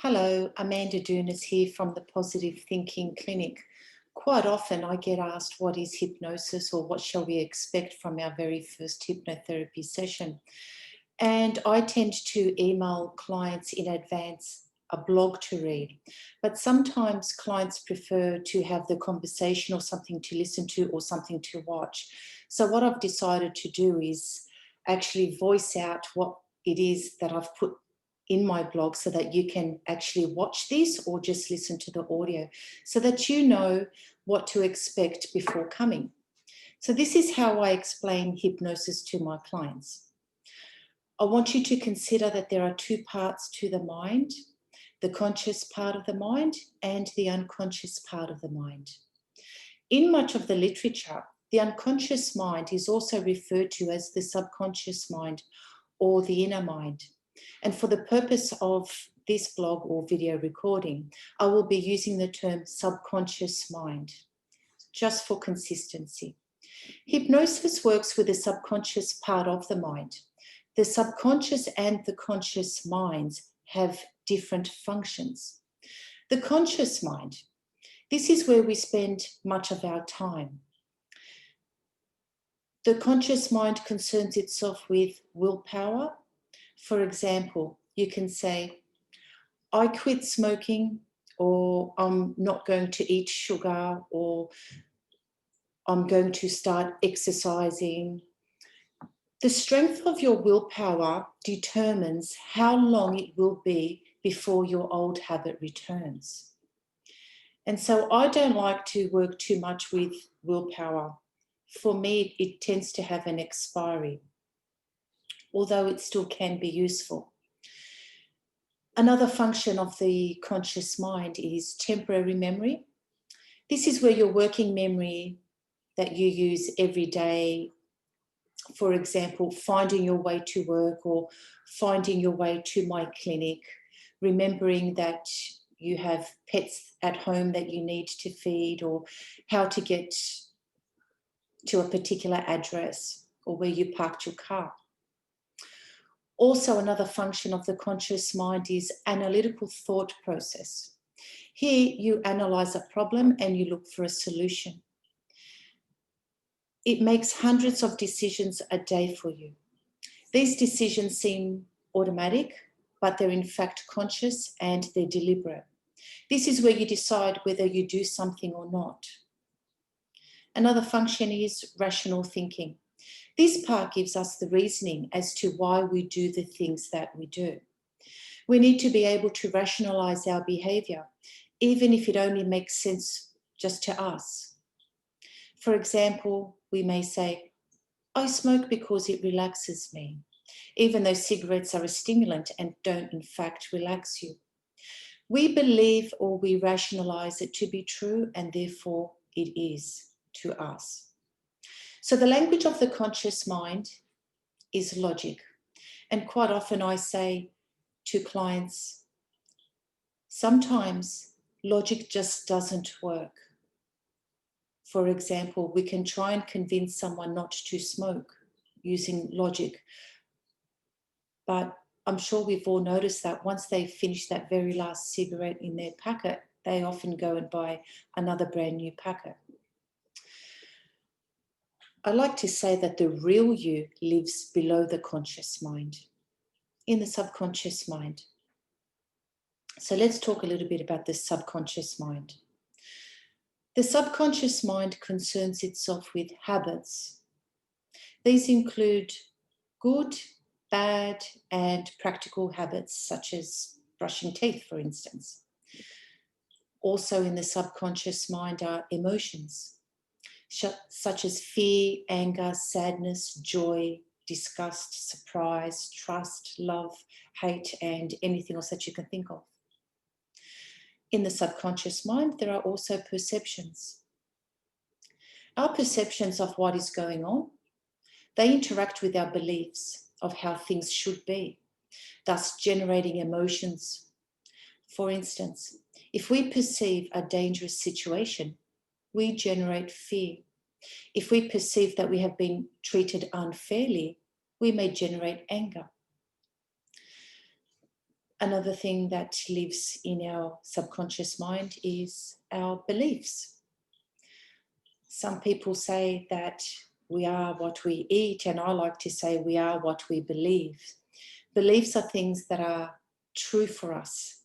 Hello, Amanda Dunas here from the Positive Thinking Clinic. Quite often I get asked what is hypnosis or what shall we expect from our very first hypnotherapy session. And I tend to email clients in advance a blog to read. But sometimes clients prefer to have the conversation or something to listen to or something to watch. So what I've decided to do is actually voice out what it is that I've put in my blog so that you can actually watch this or just listen to the audio so that you know what to expect before coming. So this is how I explain hypnosis to my clients. I want you to consider that there are two parts to the mind, the conscious part of the mind and the unconscious part of the mind. In much of the literature, the unconscious mind is also referred to as the subconscious mind or the inner mind. And for the purpose of this blog or video recording, I will be using the term subconscious mind, just for consistency. Hypnosis works with the subconscious part of the mind. The subconscious and the conscious minds have different functions. The conscious mind, this is where we spend much of our time. The conscious mind concerns itself with willpower. For example, you can say, I quit smoking, or I'm not going to eat sugar, or I'm going to start exercising. The strength of your willpower determines how long it will be before your old habit returns. And so I don't like to work too much with willpower. For me, it tends to have an expiry, although it still can be useful. Another function of the conscious mind is temporary memory. This is where your working memory that you use every day, for example, finding your way to work or finding your way to my clinic, remembering that you have pets at home that you need to feed, or how to get to a particular address or where you parked your car. Also, another function of the conscious mind is analytical thought process. Here, you analyze a problem and you look for a solution. It makes hundreds of decisions a day for you. These decisions seem automatic, but they're in fact conscious and they're deliberate. This is where you decide whether you do something or not. Another function is rational thinking. This part gives us the reasoning as to why we do the things that we do. We need to be able to rationalize our behavior, even if it only makes sense just to us. For example, we may say, I smoke because it relaxes me, even though cigarettes are a stimulant and don't in fact relax you. We believe or we rationalize it to be true, and therefore it is to us. So the language of the conscious mind is logic. And quite often I say to clients, sometimes logic just doesn't work. For example, we can try and convince someone not to smoke using logic. But I'm sure we've all noticed that once they finish that very last cigarette in their packet, they often go and buy another brand new packet. I like to say that the real you lives below the conscious mind, in the subconscious mind. So let's talk a little bit about the subconscious mind. The subconscious mind concerns itself with habits. These include good, bad, and practical habits, such as brushing teeth, for instance. Also in the subconscious mind are emotions, such as fear, anger, sadness, joy, disgust, surprise, trust, love, hate, and anything else that you can think of. In the subconscious mind, there are also perceptions. Our perceptions of what is going on, they interact with our beliefs of how things should be, thus generating emotions. For instance, if we perceive a dangerous situation, we generate fear. If we perceive that we have been treated unfairly, we may generate anger. Another thing that lives in our subconscious mind is our beliefs. Some people say that we are what we eat, and I like to say we are what we believe. Beliefs are things that are true for us,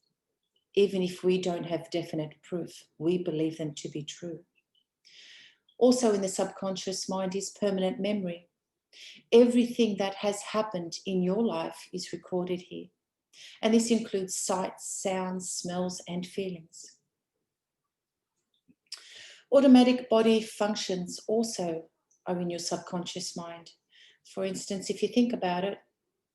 even if we don't have definite proof. We believe them to be true. Also in the subconscious mind is permanent memory. Everything that has happened in your life is recorded here. And this includes sights, sounds, smells, and feelings. Automatic body functions also are in your subconscious mind. For instance, if you think about it,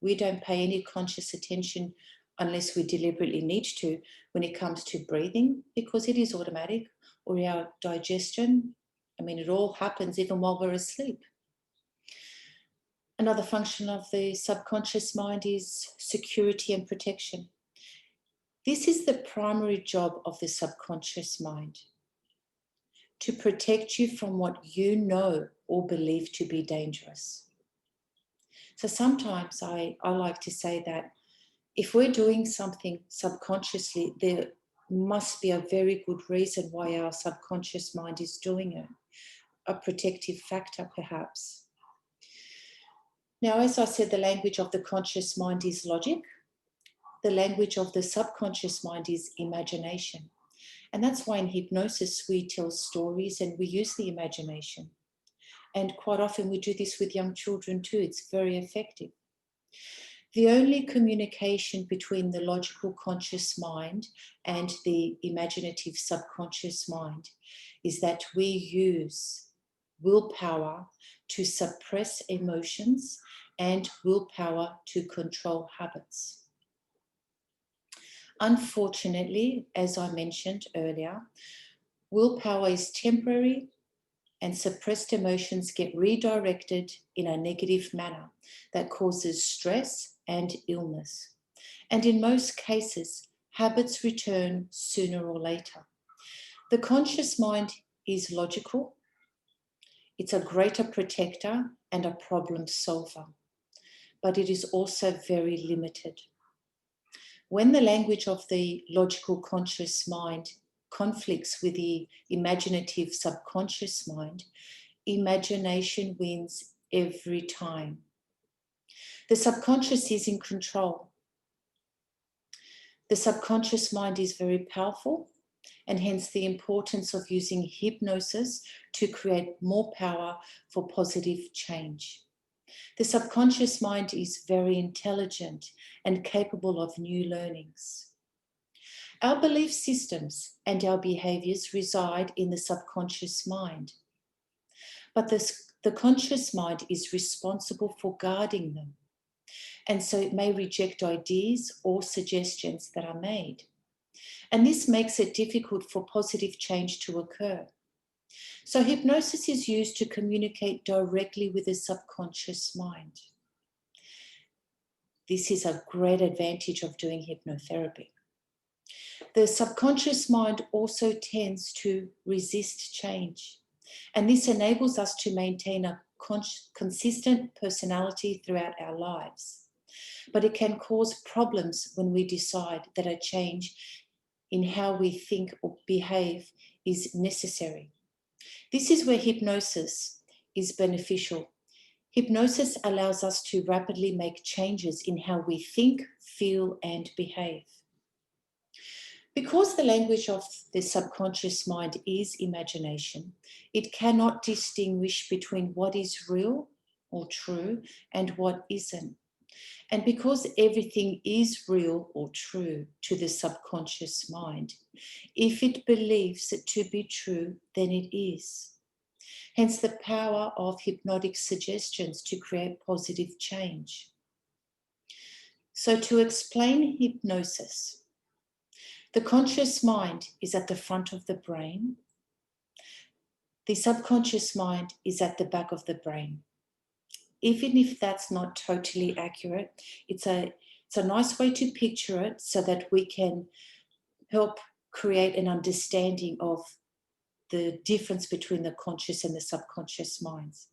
we don't pay any conscious attention unless we deliberately need to when it comes to breathing, because it is automatic, or our digestion. I mean, it all happens even while we're asleep. Another function of the subconscious mind is security and protection. This is the primary job of the subconscious mind, to protect you from what you know or believe to be dangerous. So sometimes I like to say that if we're doing something subconsciously, there must be a very good reason why our subconscious mind is doing it, a protective factor perhaps. Now, as I said, the language of the conscious mind is logic. The language of the subconscious mind is imagination. And that's why in hypnosis we tell stories and we use the imagination. And quite often we do this with young children too. It's very effective. The only communication between the logical conscious mind and the imaginative subconscious mind is that we use willpower to suppress emotions and willpower to control habits. Unfortunately, as I mentioned earlier, willpower is temporary and suppressed emotions get redirected in a negative manner that causes stress and illness. And in most cases, habits return sooner or later. The conscious mind is logical. It's a greater protector and a problem solver, but it is also very limited. When the language of the logical conscious mind conflicts with the imaginative subconscious mind, imagination wins every time. The subconscious is in control. The subconscious mind is very powerful, and hence the importance of using hypnosis to create more power for positive change. The subconscious mind is very intelligent and capable of new learnings. Our belief systems and our behaviors reside in the subconscious mind, but the conscious mind is responsible for guarding them, and so it may reject ideas or suggestions that are made. And this makes it difficult for positive change to occur. So hypnosis is used to communicate directly with the subconscious mind. This is a great advantage of doing hypnotherapy. The subconscious mind also tends to resist change, and this enables us to maintain a consistent personality throughout our lives. But it can cause problems when we decide that a change in how we think or behave is necessary. This is where hypnosis is beneficial. Hypnosis allows us to rapidly make changes in how we think, feel, and behave. Because the language of the subconscious mind is imagination, it cannot distinguish between what is real or true and what isn't. And because everything is real or true to the subconscious mind, if it believes it to be true, then it is. Hence the power of hypnotic suggestions to create positive change. So to explain hypnosis, the conscious mind is at the front of the brain. The subconscious mind is at the back of the brain. Even if that's not totally accurate, it's a nice way to picture it so that we can help create an understanding of the difference between the conscious and the subconscious minds.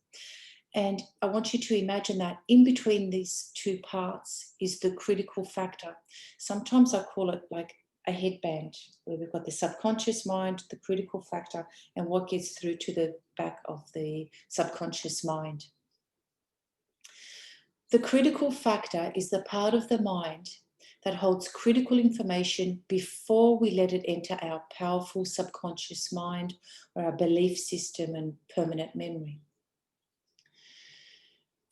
And I want you to imagine that in between these two parts is the critical factor. Sometimes I call it like a headband, where we've got the subconscious mind, the critical factor, and what gets through to the back of the subconscious mind. The critical factor is the part of the mind that holds critical information before we let it enter our powerful subconscious mind or our belief system and permanent memory.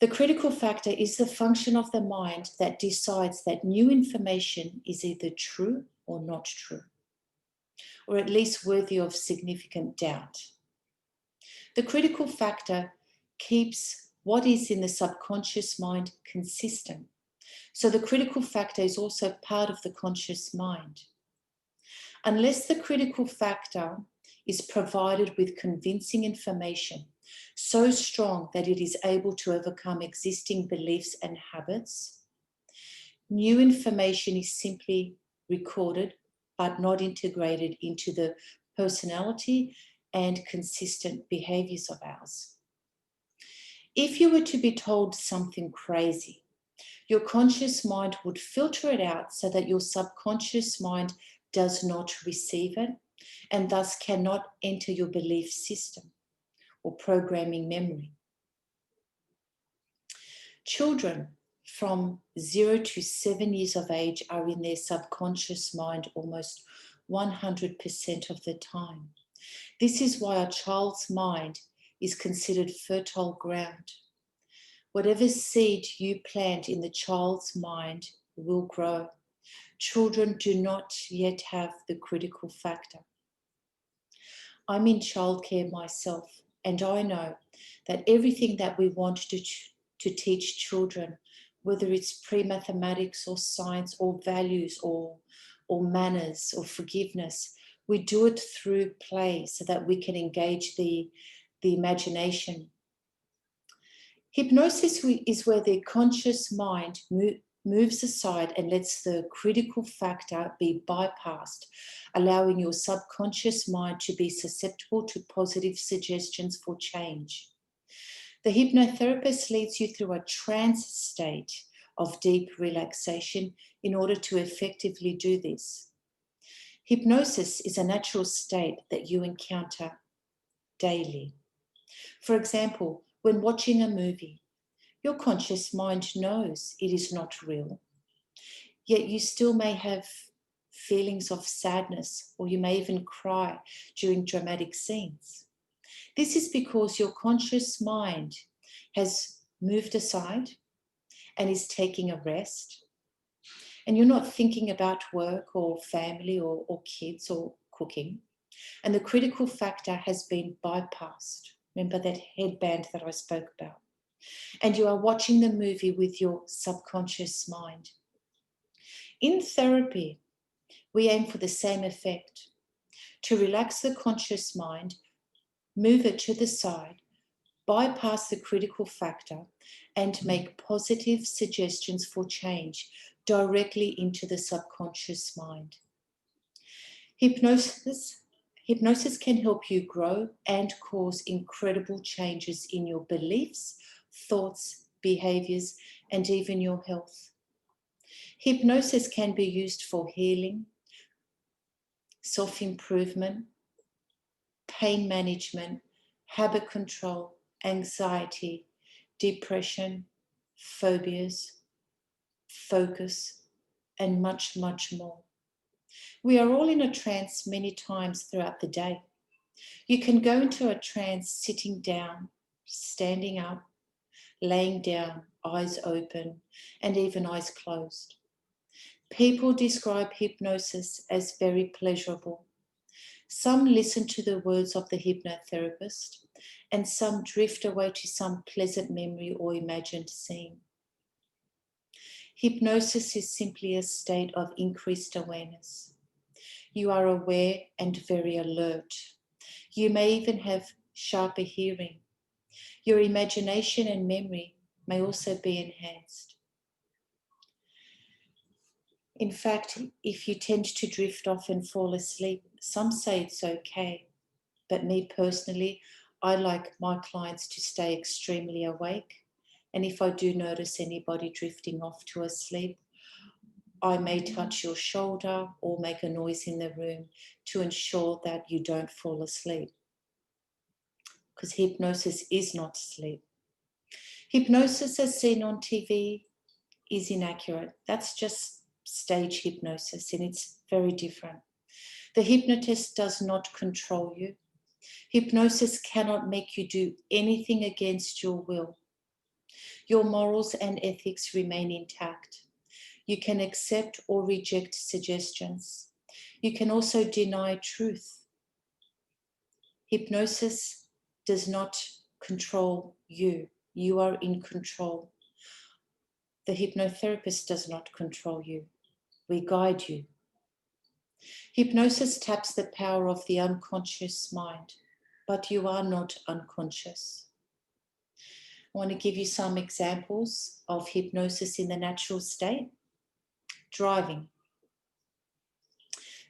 The critical factor is the function of the mind that decides that new information is either true or not true, or at least worthy of significant doubt. The critical factor keeps what is in the subconscious mind consistent. So the critical factor is also part of the conscious mind. Unless the critical factor is provided with convincing information so strong that it is able to overcome existing beliefs and habits, new information is simply recorded but not integrated into the personality and consistent behaviors of ours. If you were to be told something crazy, your conscious mind would filter it out so that your subconscious mind does not receive it and thus cannot enter your belief system or programming memory. Children from 0 to 7 years of age are in their subconscious mind almost 100% of the time. This is why a child's mind is considered fertile ground. Whatever seed you plant in the child's mind will grow. Children do not yet have the critical factor. I'm in childcare myself, and I know that everything that we want to teach children, whether it's pre-mathematics or science or values or manners or forgiveness, we do it through play so that we can engage the imagination. Hypnosis is where the conscious mind moves aside and lets the critical factor be bypassed, allowing your subconscious mind to be susceptible to positive suggestions for change. The hypnotherapist leads you through a trance state of deep relaxation in order to effectively do this. Hypnosis is a natural state that you encounter daily. For example, when watching a movie, your conscious mind knows it is not real, yet you still may have feelings of sadness, or you may even cry during dramatic scenes. This is because your conscious mind has moved aside and is taking a rest, and you're not thinking about work or family or kids or cooking, and the critical factor has been bypassed. Remember that headband that I spoke about? And you are watching the movie with your subconscious mind. In therapy, we aim for the same effect, to relax the conscious mind, move it to the side, bypass the critical factor, and make positive suggestions for change directly into the subconscious mind. Hypnosis can help you grow and cause incredible changes in your beliefs, thoughts, behaviors, and even your health. Hypnosis can be used for healing, self-improvement, pain management, habit control, anxiety, depression, phobias, focus, and much, much more. We are all in a trance many times throughout the day. You can go into a trance sitting down, standing up, laying down, eyes open, and even eyes closed. People describe hypnosis as very pleasurable. Some listen to the words of the hypnotherapist, and some drift away to some pleasant memory or imagined scene. Hypnosis is simply a state of increased awareness. You are aware and very alert. You may even have sharper hearing. Your imagination and memory may also be enhanced. In fact, if you tend to drift off and fall asleep, some say it's okay. But me personally, I like my clients to stay extremely awake. And if I do notice anybody drifting off to a sleep, I may touch your shoulder or make a noise in the room to ensure that you don't fall asleep. Because hypnosis is not sleep. Hypnosis as seen on TV is inaccurate. That's just stage hypnosis, and it's very different. The hypnotist does not control you. Hypnosis cannot make you do anything against your will. Your morals and ethics remain intact. You can accept or reject suggestions. You can also deny truth. Hypnosis does not control you. You are in control. The hypnotherapist does not control you. We guide you. Hypnosis taps the power of the unconscious mind, but you are not unconscious. I want to give you some examples of hypnosis in the natural state. Driving.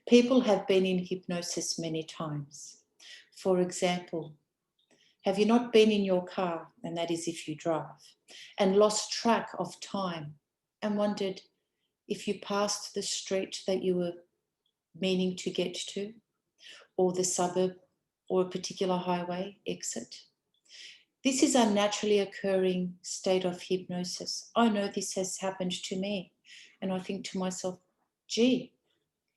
People have been in hypnosis many times. For example, have you not been in your car, and that is if you drive, and lost track of time and wondered if you passed the street that you were meaning to get to, or the suburb, or a particular highway exit? This is a naturally occurring state of hypnosis. I know this has happened to me, and I think to myself, gee,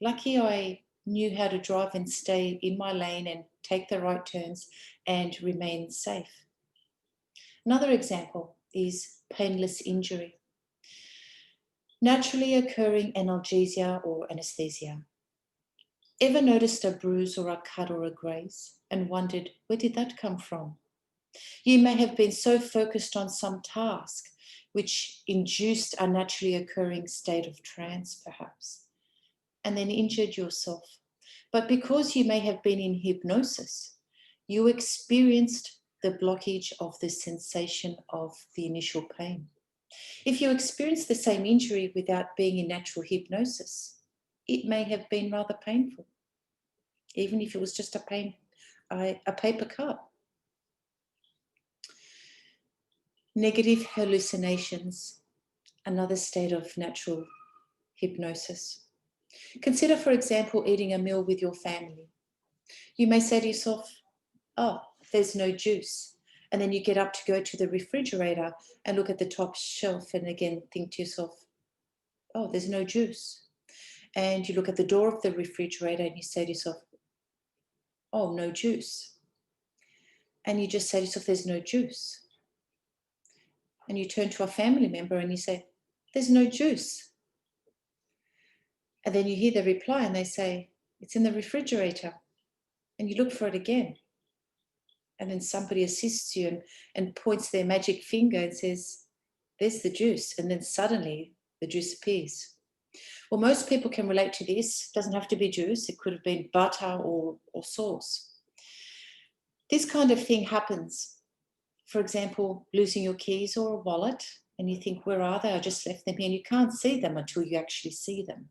lucky I knew how to drive and stay in my lane and take the right turns and remain safe. Another example is painless injury. Naturally occurring analgesia or anesthesia. Ever noticed a bruise or a cut or a graze and wondered, where did that come from? You may have been so focused on some task which induced a naturally occurring state of trance, perhaps, and then injured yourself. But because you may have been in hypnosis, you experienced the blockage of the sensation of the initial pain. If you experience the same injury without being in natural hypnosis, it may have been rather painful, even if it was just a paper cut. Negative hallucinations, another state of natural hypnosis. Consider, for example, eating a meal with your family. You may say to yourself, oh, there's no juice. And then you get up to go to the refrigerator and look at the top shelf and again think to yourself, oh, there's no juice. And you look at the door of the refrigerator and you say to yourself, oh, no juice. And you just say to yourself, there's no juice. And you turn to a family member and you say, there's no juice. And then you hear the reply and they say, it's in the refrigerator. And you look for it again. And then somebody assists you and points their magic finger and says, there's the juice. And then suddenly the juice appears. Well, most people can relate to this. It doesn't have to be juice. It could have been butter or sauce. This kind of thing happens. For example, losing your keys or a wallet, and you think, where are they? I just left them here. And you can't see them until you actually see them.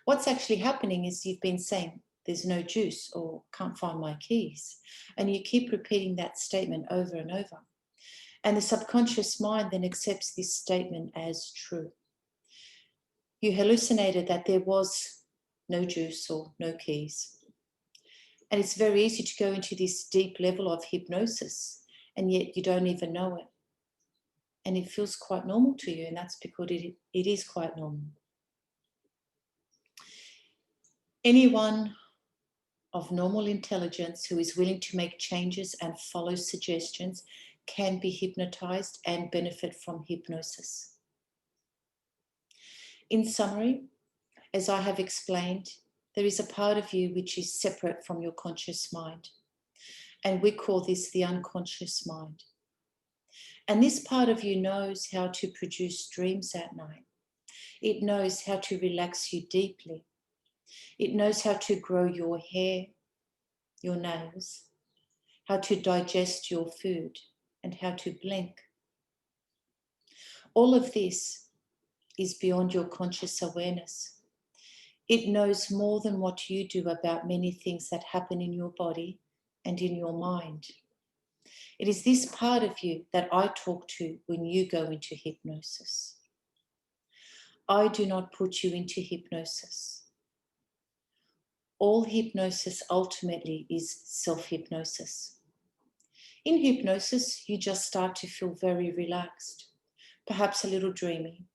What's actually happening is you've been saying, there's no juice or can't find my keys. And you keep repeating that statement over and over. And the subconscious mind then accepts this statement as true. You hallucinated that there was no juice or no keys. And it's very easy to go into this deep level of hypnosis, and yet you don't even know it. And it feels quite normal to you, and that's because it is quite normal. Anyone of normal intelligence who is willing to make changes and follow suggestions can be hypnotized and benefit from hypnosis. In summary, as I have explained, there is a part of you which is separate from your conscious mind. And we call this the unconscious mind. And this part of you knows how to produce dreams at night. It knows how to relax you deeply. It knows how to grow your hair, your nails, how to digest your food, and how to blink. All of this is beyond your conscious awareness. It knows more than what you do about many things that happen in your body and in your mind. It is this part of you that I talk to when you go into hypnosis. I do not put you into hypnosis. All hypnosis ultimately is self-hypnosis. In hypnosis, you just start to feel very relaxed, perhaps a little dreamy.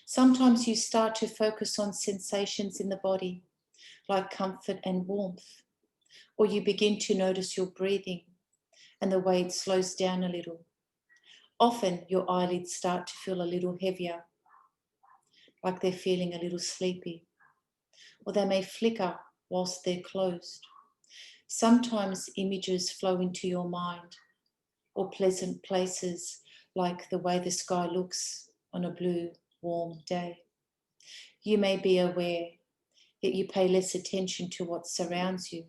Sometimes you start to focus on sensations in the body, like comfort and warmth, or you begin to notice your breathing and the way it slows down a little. Often your eyelids start to feel a little heavier, like they're feeling a little sleepy, or they may flicker whilst they're closed. Sometimes images flow into your mind, or pleasant places like the way the sky looks on a blue, warm day. You may be aware that you pay less attention to what surrounds you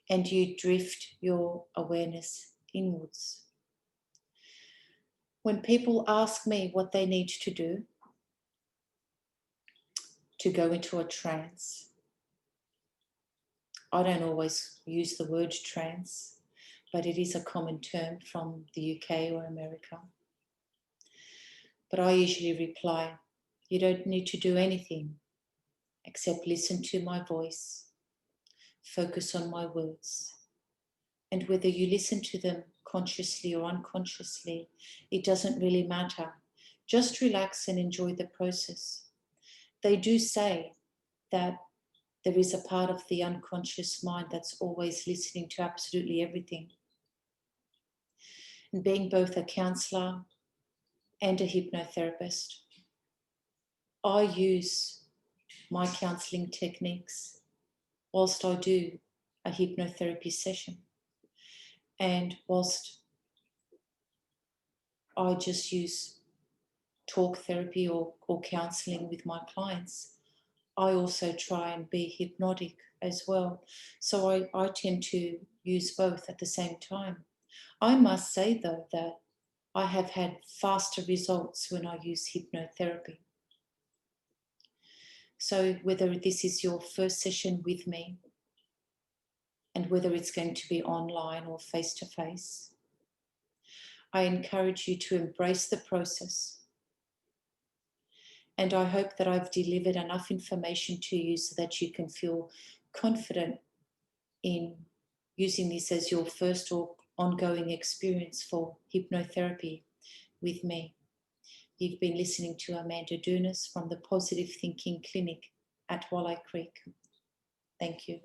and you drift your awareness inwards. When people ask me what they need to do to go into a trance, I don't always use the word trance, but it is a common term from the UK or America. But I usually reply, you don't need to do anything except listen to my voice, focus on my words. And whether you listen to them consciously or unconsciously, it doesn't really matter. Just relax and enjoy the process. They do say that there is a part of the unconscious mind that's always listening to absolutely everything. And being both a counsellor and a hypnotherapist, I use my counselling techniques whilst I do a hypnotherapy session. And whilst I just use talk therapy or counselling with my clients, I also try and be hypnotic as well. So I tend to use both at the same time. I must say though that I have had faster results when I use hypnotherapy. So whether this is your first session with me and whether it's going to be online or face-to-face, I encourage you to embrace the process. And I hope that I've delivered enough information to you so that you can feel confident in using this as your first or ongoing experience for hypnotherapy with me. You've been listening to Amanda Dunas from the Positive Thinking Clinic at Walleye Creek. Thank you.